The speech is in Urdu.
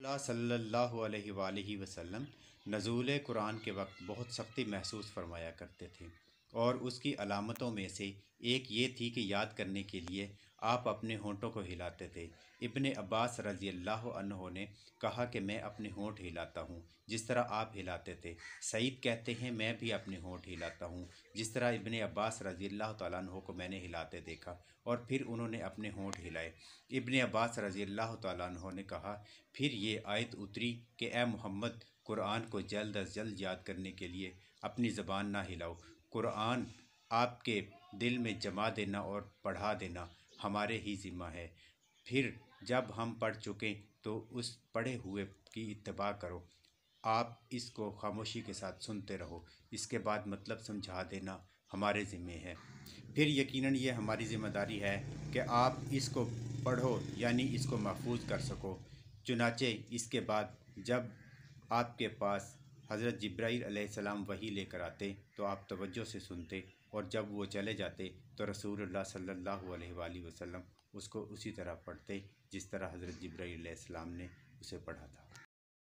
اللہ صلی اللہ علیہ وآلہ وسلم نزول قرآن کے وقت بہت سختی محسوس فرمایا کرتے تھے، اور اس کی علامتوں میں سے ایک یہ تھی کہ یاد کرنے کے لیے آپ اپنے ہونٹوں کو ہلاتے تھے۔ ابن عباس رضی اللہ عنہ نے کہا کہ میں اپنے ہونٹ ہلاتا ہوں جس طرح آپ ہلاتے تھے۔ سعید کہتے ہیں میں بھی اپنے ہونٹ ہلاتا ہوں جس طرح ابن عباس رضی اللہ تعالیٰ عنہ کو میں نے ہلاتے دیکھا، اور پھر انہوں نے اپنے ہونٹ ہلائے۔ ابن عباس رضی اللہ تعالیٰ عنہ نے کہا، پھر یہ آیت اتری کہ اے محمد، قرآن کو جلد از جلد یاد کرنے کے لیے اپنی زبان نہ ہلاؤ۔ قرآن آپ کے دل میں جما دینا اور پڑھا دینا ہمارے ہی ذمہ ہے۔ پھر جب ہم پڑھ چکیں تو اس پڑھے ہوئے کی اتباع کرو۔ آپ اس کو خاموشی کے ساتھ سنتے رہو، اس کے بعد مطلب سمجھا دینا ہمارے ذمہ ہے۔ پھر یقیناً یہ ہماری ذمہ داری ہے کہ آپ اس کو پڑھو، یعنی اس کو محفوظ کر سکو۔ چنانچہ اس کے بعد جب آپ کے پاس حضرت جبرائیل علیہ السلام وحی لے کر آتے تو آپ توجہ سے سنتے، اور جب وہ چلے جاتے تو رسول اللہ صلی اللہ علیہ وآلہ وسلم اس کو اسی طرح پڑھتے جس طرح حضرت جبرائیل علیہ السلام نے اسے پڑھا تھا۔